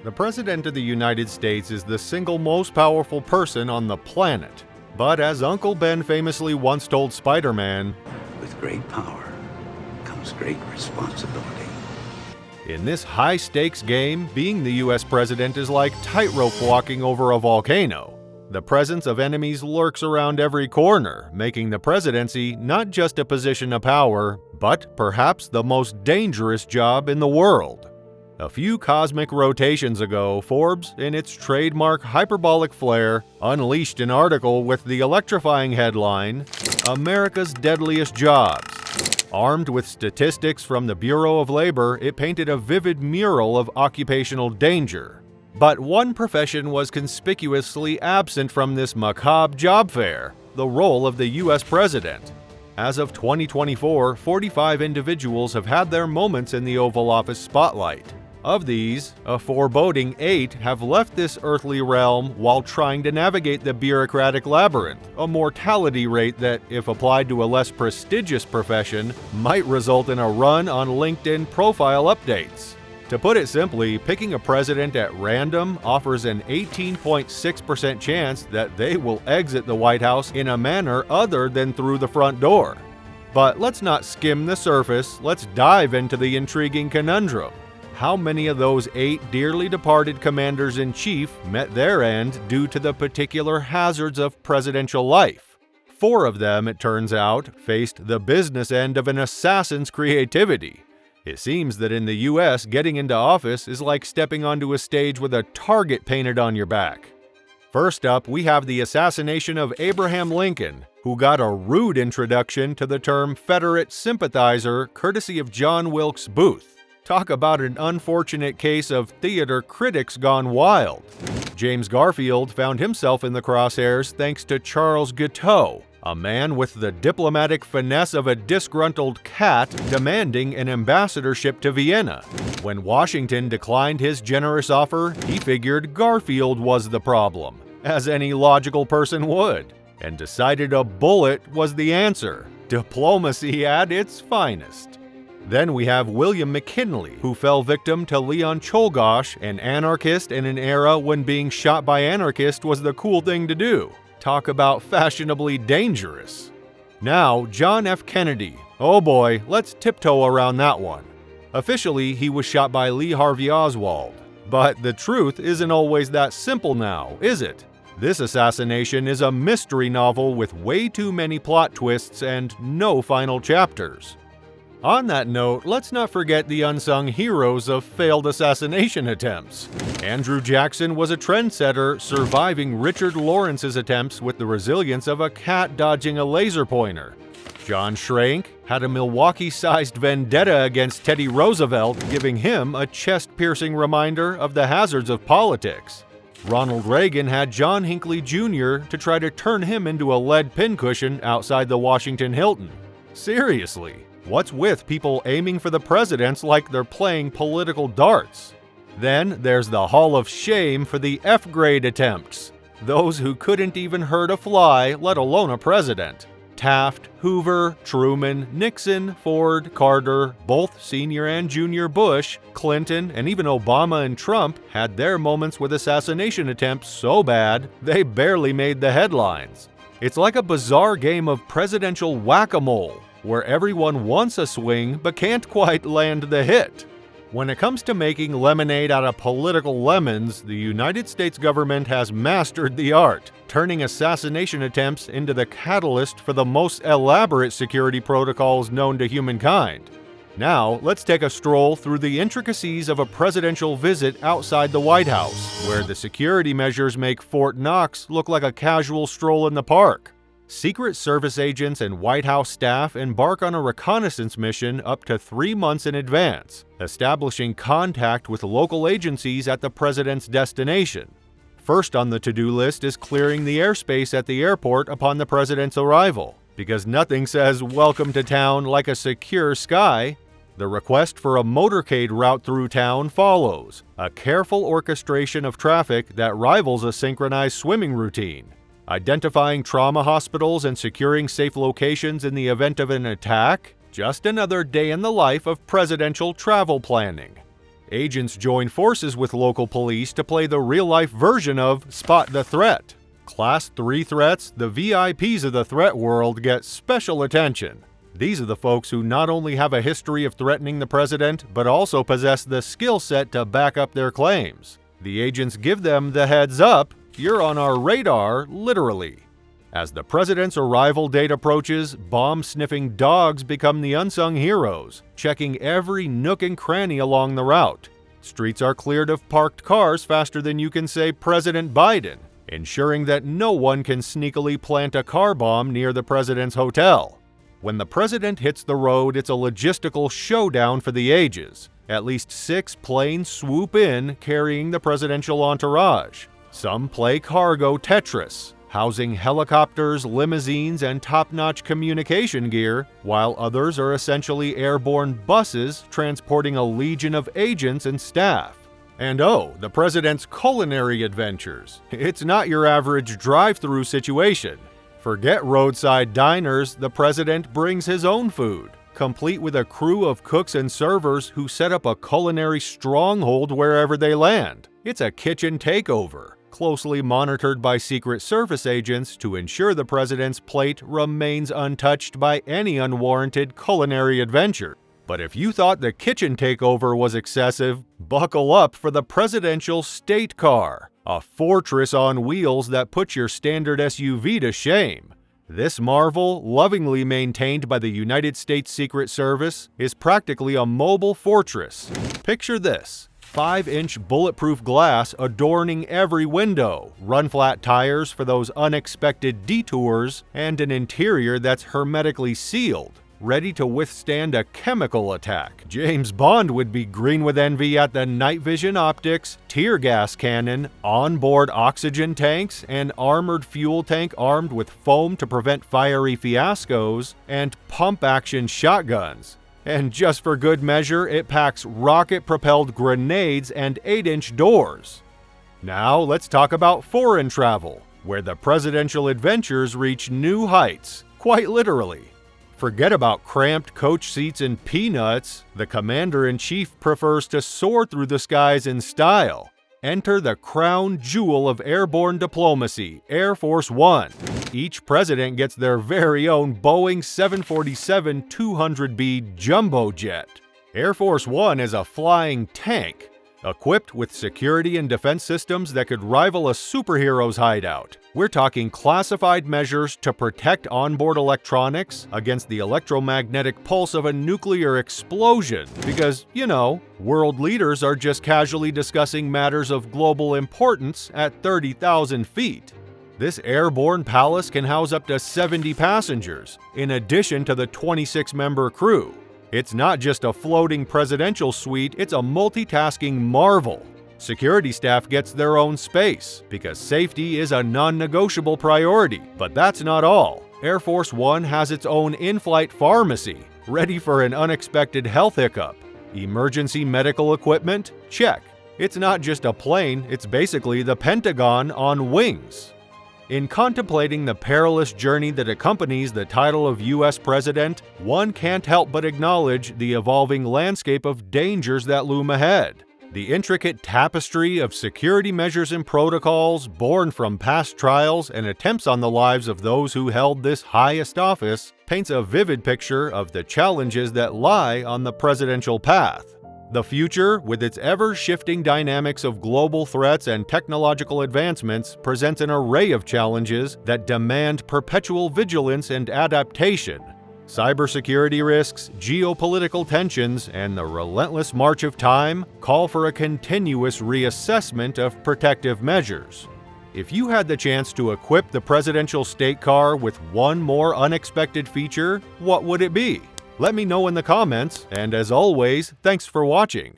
The President of the United States is the single most powerful person on the planet. But as Uncle Ben famously once told Spider-Man, "With great power comes great responsibility." in this high-stakes game, being the US President is like tightrope walking over a volcano. The presence of enemies lurks around every corner, making the presidency not just a position of power, but perhaps the most dangerous job in the world. A few cosmic rotations ago, Forbes, in its trademark hyperbolic flair, unleashed an article with the electrifying headline, "America's Deadliest Jobs." Armed with statistics from the Bureau of Labor, it painted a vivid mural of occupational danger. But one profession was conspicuously absent from this macabre job fair: the role of the US President. As of 2024, 45 individuals have had their moments in the Oval Office spotlight. Of these, a foreboding 8 have left this earthly realm while trying to navigate the bureaucratic labyrinth, a mortality rate that, if applied to a less prestigious profession, might result in a run on LinkedIn profile updates. To put it simply, picking a president at random offers an 18.6% chance that they will exit the White House in a manner other than through the front door. But let's not skim the surface, let's dive into the intriguing conundrum. How many of those 8 dearly departed commanders-in-chief met their end due to the particular hazards of presidential life? 4 of them, it turns out, faced the business end of an assassin's creativity. It seems that in the US, getting into office is like stepping onto a stage with a target painted on your back. First up, we have the assassination of Abraham Lincoln, who got a rude introduction to the term Confederate sympathizer courtesy of John Wilkes Booth. Talk about an unfortunate case of theater critics gone wild. James Garfield found himself in the crosshairs thanks to Charles Guiteau, a man with the diplomatic finesse of a disgruntled cat demanding an ambassadorship to Vienna. When Washington declined his generous offer, he figured Garfield was the problem, as any logical person would, and decided a bullet was the answer. Diplomacy at its finest. Then we have William McKinley, who fell victim to Leon Czolgosz, an anarchist in an era when being shot by anarchists was the cool thing to do. Talk about fashionably dangerous. Now, John F. Kennedy. Oh boy, let's tiptoe around that one. Officially, he was shot by Lee Harvey Oswald. But the truth isn't always that simple now, is it? This assassination is a mystery novel with way too many plot twists and no final chapters. On that note, let's not forget the unsung heroes of failed assassination attempts. Andrew Jackson was a trendsetter, surviving Richard Lawrence's attempts with the resilience of a cat dodging a laser pointer. John Schrank had a Milwaukee-sized vendetta against Teddy Roosevelt, giving him a chest-piercing reminder of the hazards of politics. Ronald Reagan had John Hinckley Jr. to try to turn him into a lead pincushion outside the Washington Hilton. Seriously. What's with people aiming for the presidents like they're playing political darts? Then there's the Hall of Shame for the F-grade attempts. Those who couldn't even hurt a fly, let alone a president. Taft, Hoover, Truman, Nixon, Ford, Carter, both senior and junior Bush, Clinton, and even Obama and Trump had their moments with assassination attempts so bad they barely made the headlines. It's like a bizarre game of presidential whack-a-mole, where everyone wants a swing but can't quite land the hit. When it comes to making lemonade out of political lemons, the United States government has mastered the art, turning assassination attempts into the catalyst for the most elaborate security protocols known to humankind. Now, let's take a stroll through the intricacies of a presidential visit outside the White House, where the security measures make Fort Knox look like a casual stroll in the park. Secret Service agents and White House staff embark on a reconnaissance mission up to 3 months in advance, establishing contact with local agencies at the president's destination. First on the to-do list is clearing the airspace at the airport upon the president's arrival, because nothing says welcome to town like a secure sky. The request for a motorcade route through town follows, a careful orchestration of traffic that rivals a synchronized swimming routine. Identifying trauma hospitals and securing safe locations in the event of an attack? Just another day in the life of presidential travel planning. Agents join forces with local police to play the real-life version of Spot the Threat. Class 3 threats, the VIPs of the threat world, get special attention. These are the folks who not only have a history of threatening the president, but also possess the skill set to back up their claims. The agents give them the heads up, you're on our radar, literally. As the president's arrival date approaches, bomb-sniffing dogs become the unsung heroes, checking every nook and cranny along the route. Streets are cleared of parked cars faster than you can say President Biden, ensuring that no one can sneakily plant a car bomb near the president's hotel. When the president hits the road, it's a logistical showdown for the ages. At least 6 planes swoop in, carrying the presidential entourage. Some play cargo Tetris, housing helicopters, limousines, and top-notch communication gear, while others are essentially airborne buses transporting a legion of agents and staff. And oh, the president's culinary adventures. It's not your average drive-through situation. Forget roadside diners, the president brings his own food, complete with a crew of cooks and servers who set up a culinary stronghold wherever they land. It's a kitchen takeover, closely monitored by Secret Service agents to ensure the president's plate remains untouched by any unwarranted culinary adventure. But if you thought the kitchen takeover was excessive, buckle up for the presidential state car, a fortress on wheels that puts your standard SUV to shame. This marvel, lovingly maintained by the United States Secret Service, is practically a mobile fortress. Picture this: 5-inch bulletproof glass adorning every window, run-flat tires for those unexpected detours, and an interior that's hermetically sealed, ready to withstand a chemical attack. James Bond would be green with envy at the night vision optics, tear gas cannon, onboard oxygen tanks, an armored fuel tank armed with foam to prevent fiery fiascos, and pump-action shotguns. And just for good measure, it packs rocket-propelled grenades and 8-inch doors. Now let's talk about foreign travel, where the presidential adventures reach new heights, quite literally. Forget about cramped coach seats and peanuts. The commander-in-chief prefers to soar through the skies in style. Enter the crown jewel of airborne diplomacy, Air Force One. Each president gets their very own Boeing 747-200B jumbo jet. Air Force One is a flying tank, equipped with security and defense systems that could rival a superhero's hideout. We're talking classified measures to protect onboard electronics against the electromagnetic pulse of a nuclear explosion. Because, you know, world leaders are just casually discussing matters of global importance at 30,000 feet. This airborne palace can house up to 70 passengers, in addition to the 26-member crew. It's not just a floating presidential suite, it's a multitasking marvel. Security staff gets their own space, because safety is a non-negotiable priority. But that's not all. Air Force One has its own in-flight pharmacy, ready for an unexpected health hiccup. Emergency medical equipment? Check. It's not just a plane, it's basically the Pentagon on wings. In contemplating the perilous journey that accompanies the title of U.S. President, one can't help but acknowledge the evolving landscape of dangers that loom ahead. The intricate tapestry of security measures and protocols born from past trials and attempts on the lives of those who held this highest office paints a vivid picture of the challenges that lie on the presidential path. The future, with its ever-shifting dynamics of global threats and technological advancements, presents an array of challenges that demand perpetual vigilance and adaptation. Cybersecurity risks, geopolitical tensions, and the relentless march of time call for a continuous reassessment of protective measures. If you had the chance to equip the presidential state car with one more unexpected feature, what would it be? Let me know in the comments, and as always, thanks for watching.